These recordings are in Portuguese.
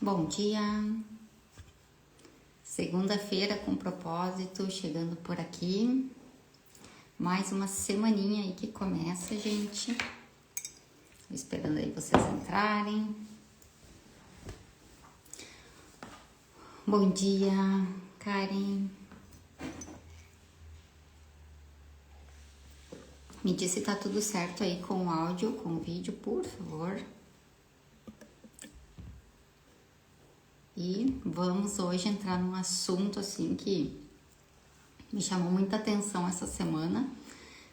Bom dia, segunda-feira com propósito, chegando por aqui, mais uma semaninha aí que começa, gente, esperando aí vocês entrarem. Bom dia, Karen, me diz se tá tudo certo aí com o áudio, com o vídeo, por favor. E vamos hoje entrar num assunto assim que me chamou muita atenção essa semana.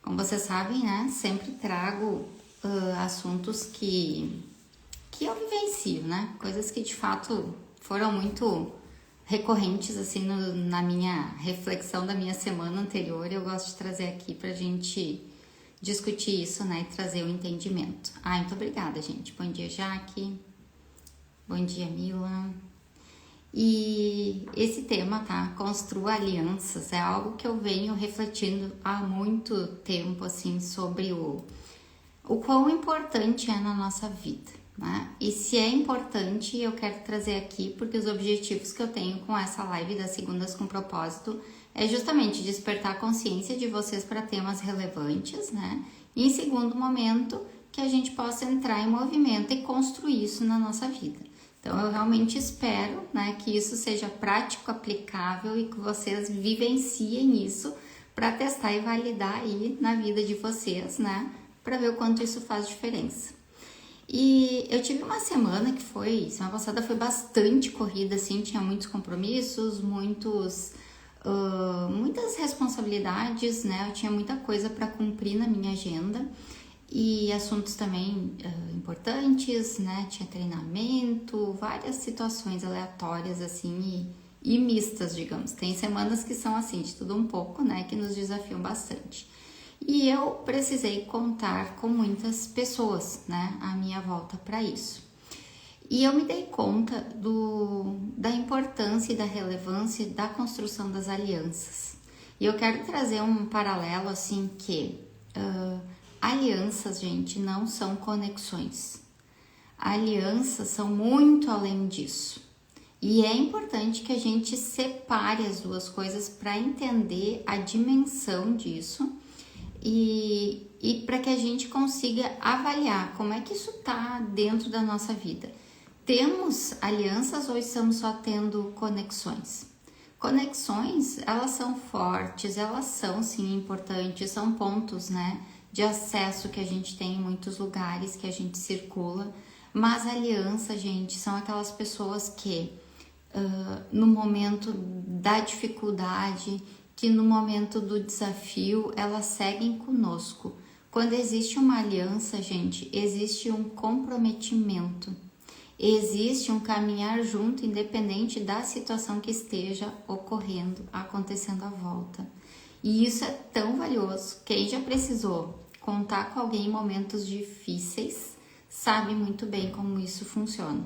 Como vocês sabem, né? Sempre trago assuntos que eu vivencio, né? Coisas que de fato foram muito recorrentes assim na minha reflexão da minha semana anterior. Eu gosto de trazer aqui pra gente discutir isso, né? E trazer o entendimento. Muito obrigada, gente. Bom dia, Jaque. Bom dia, Mila. E esse tema, tá? Construa alianças, é algo que eu venho refletindo há muito tempo, assim, sobre o quão importante é na nossa vida, né? E se é importante, eu quero trazer aqui, porque os objetivos que eu tenho com essa live das segundas com propósito é justamente despertar a consciência de vocês para temas relevantes, né? E em segundo momento, que a gente possa entrar em movimento e construir isso na nossa vida. Então, eu realmente espero, né, que isso seja prático, aplicável e que vocês vivenciem isso para testar e validar aí na vida de vocês, né, para ver o quanto isso faz diferença. E eu tive uma semana semana passada foi bastante corrida, assim, tinha muitos compromissos, muitas responsabilidades, né, eu tinha muita coisa para cumprir na minha agenda. E assuntos também importantes, né? Tinha treinamento, várias situações aleatórias, assim, e mistas, digamos. Tem semanas que são assim, de tudo um pouco, né? Que nos desafiam bastante. E eu precisei contar com muitas pessoas, né? À minha volta para isso. E eu me dei conta da importância e da relevância da construção das alianças. E eu quero trazer um paralelo, assim, que... alianças, gente, não são conexões. Alianças são muito além disso. E é importante que a gente separe as duas coisas para entender a dimensão disso e para que a gente consiga avaliar como é que isso está dentro da nossa vida. Temos alianças ou estamos só tendo conexões? Conexões, elas são fortes, elas são sim importantes, são pontos, né, de acesso que a gente tem em muitos lugares, que a gente circula, mas aliança, gente, são aquelas pessoas que no momento da dificuldade, que no momento do desafio, elas seguem conosco. Quando existe uma aliança, gente, existe um comprometimento, existe um caminhar junto, independente da situação que esteja ocorrendo, acontecendo à volta. E isso é tão valioso. Quem já precisou contar com alguém em momentos difíceis sabe muito bem como isso funciona.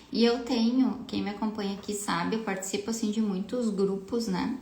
E eu tenho, quem me acompanha aqui sabe, eu participo assim de muitos grupos, né?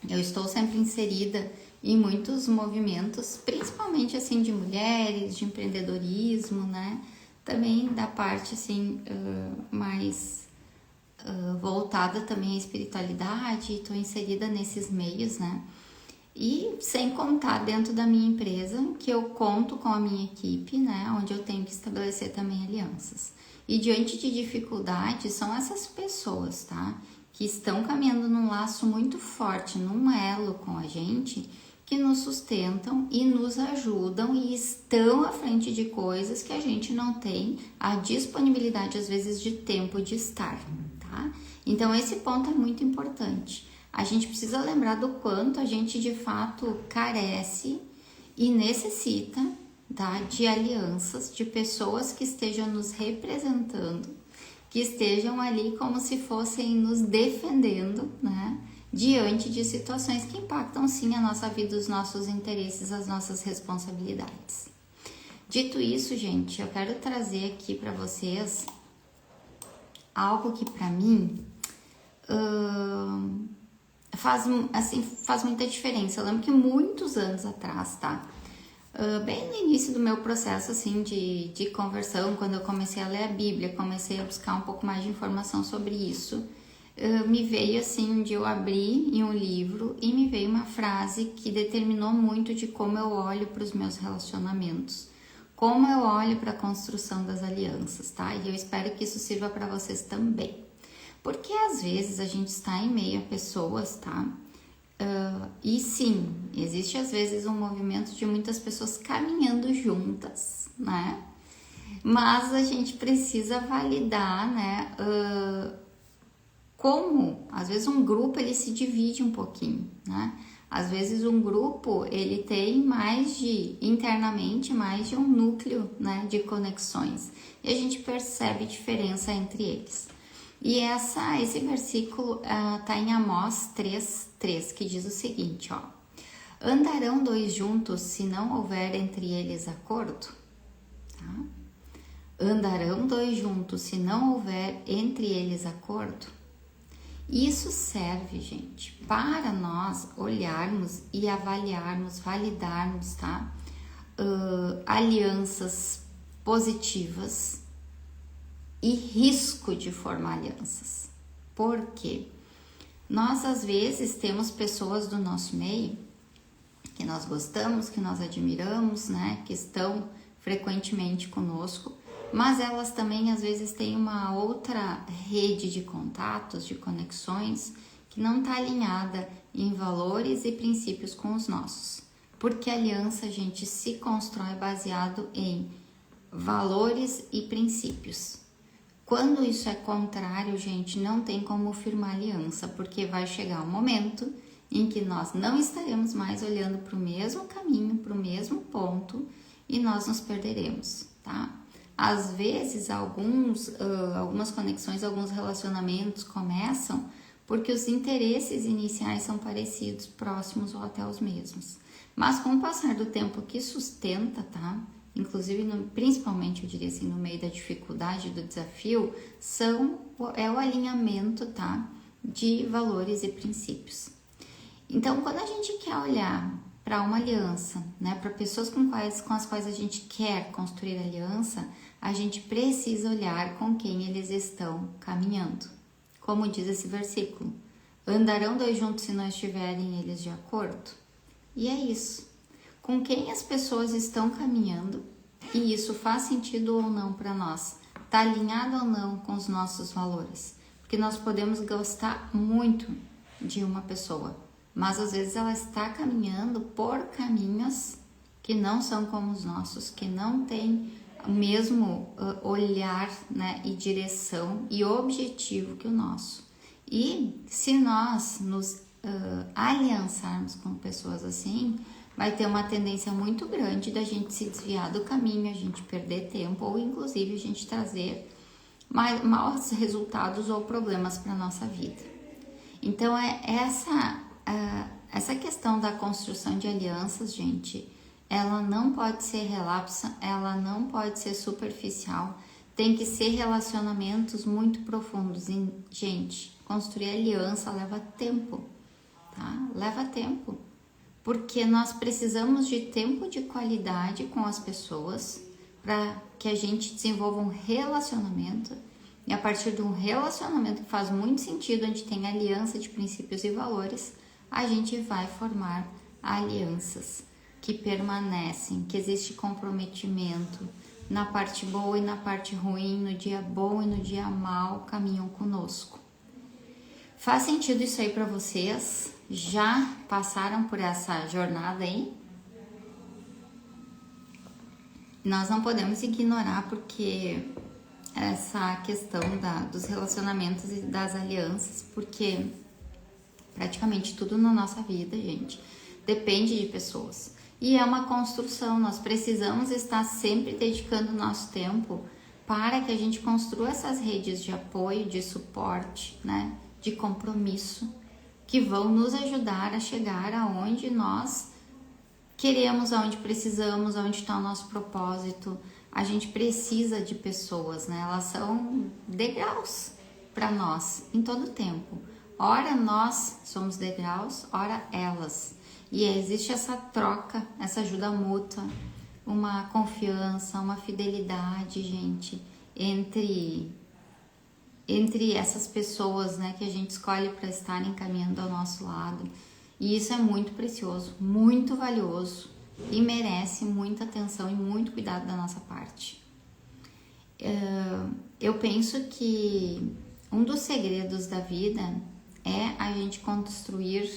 Eu estou sempre inserida em muitos movimentos, principalmente assim de mulheres, de empreendedorismo, né? Também da parte assim mais voltada também à espiritualidade, estou inserida nesses meios, né? E sem contar dentro da minha empresa, que eu conto com a minha equipe, né? Onde eu tenho que estabelecer também alianças. E diante de dificuldades, são essas pessoas, tá? Que estão caminhando num laço muito forte, num elo com a gente, que nos sustentam e nos ajudam e estão à frente de coisas que a gente não tem a disponibilidade, às vezes, de tempo de estar, tá? Então, esse ponto é muito importante. A gente precisa lembrar do quanto a gente, de fato, carece e necessita, tá, de alianças, de pessoas que estejam nos representando, que estejam ali como se fossem nos defendendo, né? Diante de situações que impactam sim a nossa vida, os nossos interesses, as nossas responsabilidades. Dito isso, gente, eu quero trazer aqui para vocês algo que para mim faz muita diferença. Eu lembro que muitos anos atrás, tá? bem no início do meu processo assim de conversão, quando eu comecei a ler a Bíblia, comecei a buscar um pouco mais de informação sobre isso, me veio assim, de eu abrir em um livro e me veio uma frase que determinou muito de como eu olho para os meus relacionamentos, como eu olho para a construção das alianças, tá? E eu espero que isso sirva para vocês também. Porque às vezes a gente está em meio a pessoas, tá? E sim, existe às vezes um movimento de muitas pessoas caminhando juntas, né? Mas a gente precisa validar, né? Como, às vezes um grupo ele se divide um pouquinho, né? Às vezes um grupo ele tem internamente mais de um núcleo, né, de conexões e a gente percebe diferença entre eles. E esse versículo tá em Amós 3:3, que diz o seguinte, ó: andarão dois juntos se não houver entre eles acordo? Tá? Andarão dois juntos se não houver entre eles acordo? Isso serve, gente, para nós olharmos e avaliarmos, validarmos, tá? Alianças positivas e risco de formar alianças. Por quê? Nós, às vezes, temos pessoas do nosso meio que nós gostamos, que nós admiramos, né? Que estão frequentemente conosco, mas elas também, às vezes, têm uma outra rede de contatos, de conexões, que não está alinhada em valores e princípios com os nossos. Porque a aliança, gente, se constrói baseado em valores e princípios. Quando isso é contrário, gente, não tem como firmar aliança, porque vai chegar um momento em que nós não estaremos mais olhando para o mesmo caminho, para o mesmo ponto, e nós nos perderemos, tá? Às vezes, algumas conexões, alguns relacionamentos começam porque os interesses iniciais são parecidos, próximos ou até os mesmos. Mas com o passar do tempo que sustenta, tá? Inclusive, principalmente, eu diria assim, no meio da dificuldade, do desafio, é o alinhamento, tá? De valores e princípios. Então, quando a gente quer olhar para uma aliança, né? Para pessoas com as quais a gente quer construir aliança, a gente precisa olhar com quem eles estão caminhando. Como diz esse versículo, andarão dois juntos se não estiverem eles de acordo? E é isso. Com quem as pessoas estão caminhando e isso faz sentido ou não para nós? Está alinhado ou não com os nossos valores? Porque nós podemos gostar muito de uma pessoa, mas às vezes ela está caminhando por caminhos que não são como os nossos, que não tem o mesmo olhar, né, e direção e objetivo que o nosso. E se nós nos aliançarmos com pessoas assim, vai ter uma tendência muito grande da gente se desviar do caminho, a gente perder tempo ou inclusive a gente trazer maus resultados ou problemas para a nossa vida. Então essa questão da construção de alianças, gente, ela não pode ser relapsa, ela não pode ser superficial, tem que ser relacionamentos muito profundos. E, gente, construir aliança leva tempo, tá? Leva tempo, porque nós precisamos de tempo de qualidade com as pessoas para que a gente desenvolva um relacionamento, e a partir de um relacionamento que faz muito sentido, onde tem aliança de princípios e valores, a gente vai formar alianças que permanecem, que existe comprometimento na parte boa e na parte ruim, no dia bom e no dia mal, caminham conosco. Faz sentido isso aí para vocês? Já passaram por essa jornada aí? Nós não podemos ignorar, porque essa questão dos relacionamentos e das alianças, porque praticamente tudo na nossa vida, gente, depende de pessoas. E é uma construção, nós precisamos estar sempre dedicando nosso tempo para que a gente construa essas redes de apoio, de suporte, né, de compromisso, que vão nos ajudar a chegar aonde nós queremos, aonde precisamos, aonde está o nosso propósito. A gente precisa de pessoas, né? Elas são degraus para nós em todo o tempo. Ora nós somos degraus, ora elas. E existe essa troca, essa ajuda mútua, uma confiança, uma fidelidade, gente, entre essas pessoas, né, que a gente escolhe para estarem caminhando ao nosso lado. E isso é muito precioso, muito valioso e merece muita atenção e muito cuidado da nossa parte. Eu penso que um dos segredos da vida é a gente construir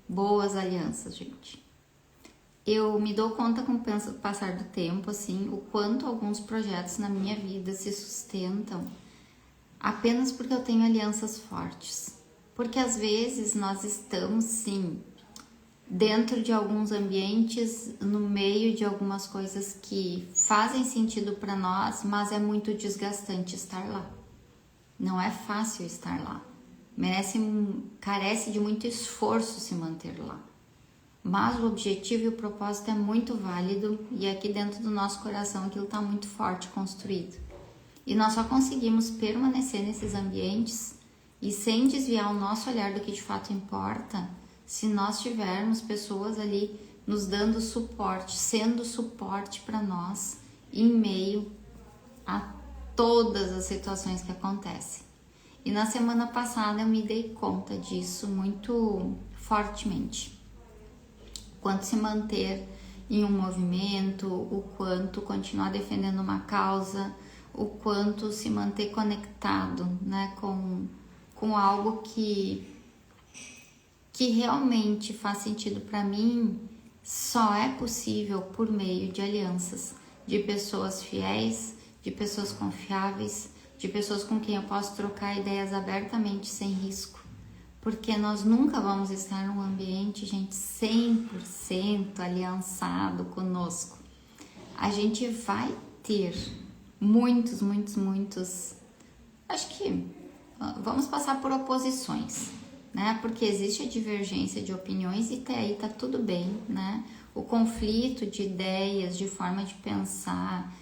boas alianças, gente. Eu me dou conta com o passar do tempo, assim, o quanto alguns projetos na minha vida se sustentam apenas porque eu tenho alianças fortes. Porque às vezes nós estamos, sim, dentro de alguns ambientes, no meio de algumas coisas que fazem sentido para nós, mas é muito desgastante estar lá. Não é fácil estar lá. Carece de muito esforço se manter lá. Mas o objetivo e o propósito é muito válido e aqui dentro do nosso coração aquilo está muito forte construído. E nós só conseguimos permanecer nesses ambientes e sem desviar o nosso olhar do que de fato importa, se nós tivermos pessoas ali nos dando suporte, sendo suporte para nós em meio a todas as situações que acontecem. E na semana passada eu me dei conta disso muito fortemente. O quanto se manter em um movimento, o quanto continuar defendendo uma causa, o quanto se manter conectado, né, com algo que realmente faz sentido para mim, só é possível por meio de alianças, de pessoas fiéis, de pessoas confiáveis, de pessoas com quem eu posso trocar ideias abertamente sem risco. Porque nós nunca vamos estar num ambiente, gente, 100% aliançado conosco. A gente vai ter muitos, acho que vamos passar por oposições, né? Porque existe a divergência de opiniões e até aí tá tudo bem, né? O conflito de ideias, de forma de pensar,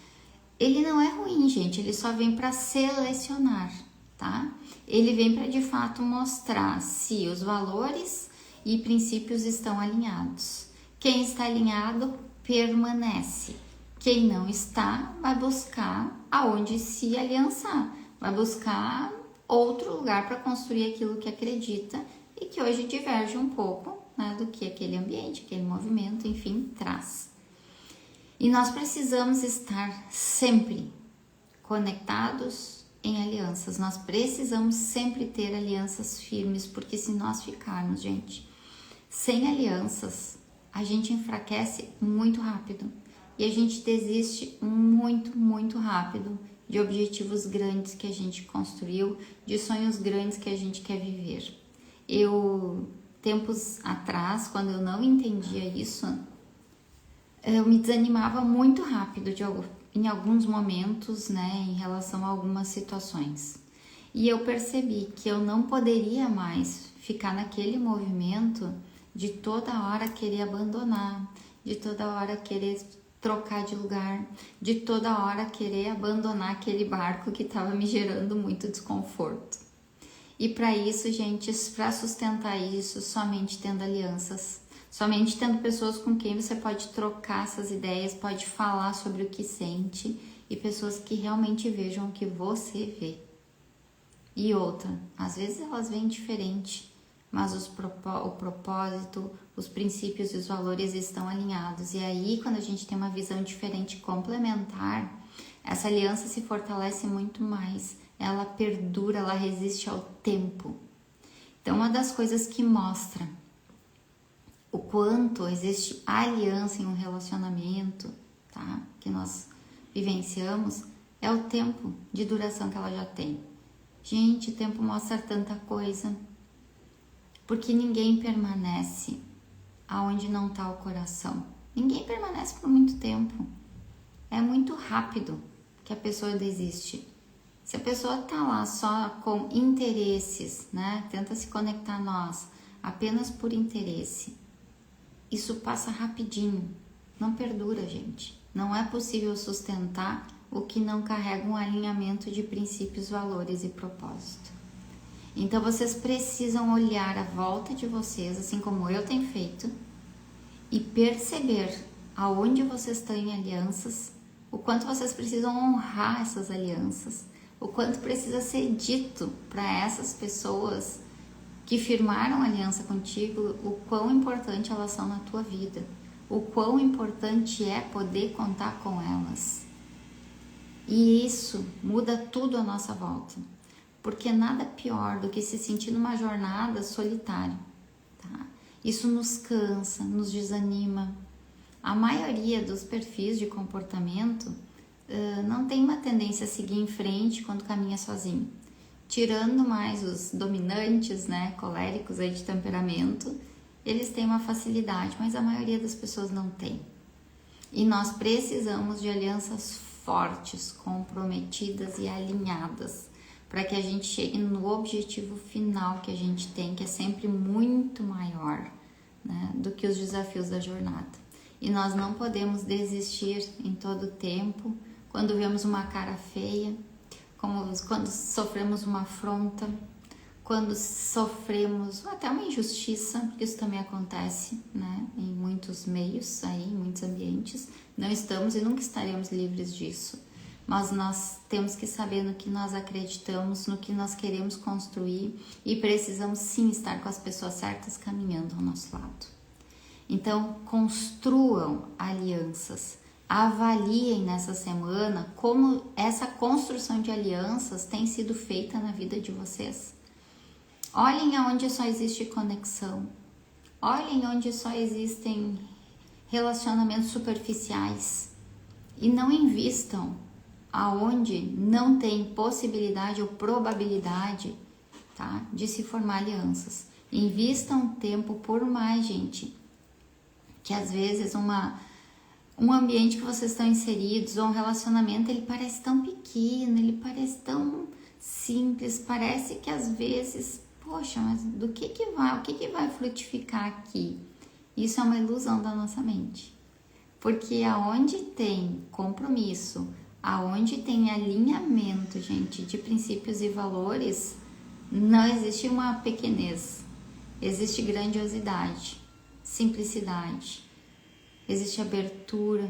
ele não é ruim, gente, ele só vem para selecionar, tá? Ele vem para de fato mostrar se os valores e princípios estão alinhados. Quem está alinhado permanece. Quem não está vai buscar aonde se aliançar, vai buscar outro lugar para construir aquilo que acredita e que hoje diverge um pouco, né, do que aquele ambiente, aquele movimento, enfim, traz. E nós precisamos estar sempre conectados em alianças, nós precisamos sempre ter alianças firmes, porque se nós ficarmos, gente, sem alianças, a gente enfraquece muito rápido e a gente desiste muito rápido de objetivos grandes que a gente construiu, de sonhos grandes que a gente quer viver. Tempos atrás, quando eu não entendia isso, eu me desanimava muito rápido em alguns momentos, né, em relação a algumas situações. E eu percebi que eu não poderia mais ficar naquele movimento de toda hora querer abandonar, de toda hora querer trocar de lugar, de toda hora querer abandonar aquele barco que estava me gerando muito desconforto. E para isso, gente, para sustentar isso, somente tendo alianças, somente tendo pessoas com quem você pode trocar essas ideias, pode falar sobre o que sente e pessoas que realmente vejam o que você vê. E outra, às vezes elas veem diferente, mas o propósito, os princípios e os valores estão alinhados. E aí, quando a gente tem uma visão diferente, complementar, essa aliança se fortalece muito mais, ela perdura, ela resiste ao tempo. Então, uma das coisas que mostra o quanto existe aliança em um relacionamento, tá? Que nós vivenciamos, é o tempo de duração que ela já tem. Gente, o tempo mostra tanta coisa, porque ninguém permanece aonde não está o coração. Ninguém permanece por muito tempo. É muito rápido que a pessoa desiste. Se a pessoa está lá só com interesses, né? Tenta se conectar a nós apenas por interesse, isso passa rapidinho, não perdura, gente. Não é possível sustentar o que não carrega um alinhamento de princípios, valores e propósito. Então vocês precisam olhar à volta de vocês, assim como eu tenho feito, e perceber aonde vocês têm alianças, o quanto vocês precisam honrar essas alianças, o quanto precisa ser dito para essas pessoas que firmaram aliança contigo, o quão importante elas são na tua vida, o quão importante é poder contar com elas. E isso muda tudo à nossa volta, porque nada pior do que se sentir numa jornada solitária, tá? Isso nos cansa, nos desanima. A maioria dos perfis de comportamento não tem uma tendência a seguir em frente quando caminha sozinho. Tirando mais os dominantes, né, coléricos aí de temperamento, eles têm uma facilidade, mas a maioria das pessoas não tem. E nós precisamos de alianças fortes, comprometidas e alinhadas, para que a gente chegue no objetivo final que a gente tem, que é sempre muito maior, né, do que os desafios da jornada. E nós não podemos desistir em todo tempo, quando vemos uma cara feia, quando sofremos uma afronta, quando sofremos até uma injustiça, porque isso também acontece, né, em muitos meios, aí, em muitos ambientes. Não estamos e nunca estaremos livres disso, mas nós temos que saber no que nós acreditamos, no que nós queremos construir e precisamos sim estar com as pessoas certas caminhando ao nosso lado. Então, construam alianças. Avaliem nessa semana como essa construção de alianças tem sido feita na vida de vocês. Olhem aonde só existe conexão. Olhem onde só existem relacionamentos superficiais. E não invistam aonde não tem possibilidade ou probabilidade, tá, de se formar alianças. Invistam tempo por mais, gente. Que às vezes um ambiente que vocês estão inseridos ou um relacionamento, ele parece tão pequeno, ele parece tão simples, parece que às vezes, poxa, mas o que vai frutificar aqui? Isso é uma ilusão da nossa mente. Porque aonde tem compromisso, aonde tem alinhamento, gente, de princípios e valores, não existe uma pequenez, existe grandiosidade, simplicidade, existe abertura,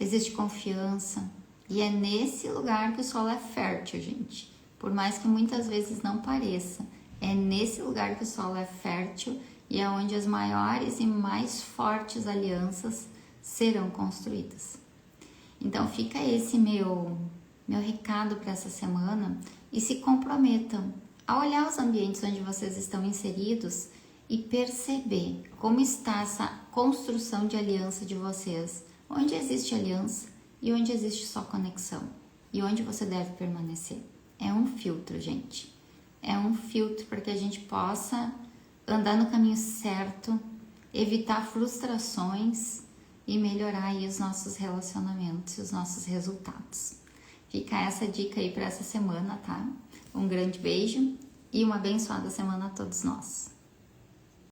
existe confiança. E é nesse lugar que o solo é fértil, gente. Por mais que muitas vezes não pareça, é nesse lugar que o solo é fértil e é onde as maiores e mais fortes alianças serão construídas. Então fica esse meu recado para essa semana e se comprometam a olhar os ambientes onde vocês estão inseridos e perceber como está essa construção de aliança de vocês, onde existe aliança e onde existe só conexão e onde você deve permanecer. É um filtro, gente. É um filtro para que a gente possa andar no caminho certo, evitar frustrações e melhorar aí os nossos relacionamentos e os nossos resultados. Fica essa dica aí para essa semana, tá? Um grande beijo e uma abençoada semana a todos nós.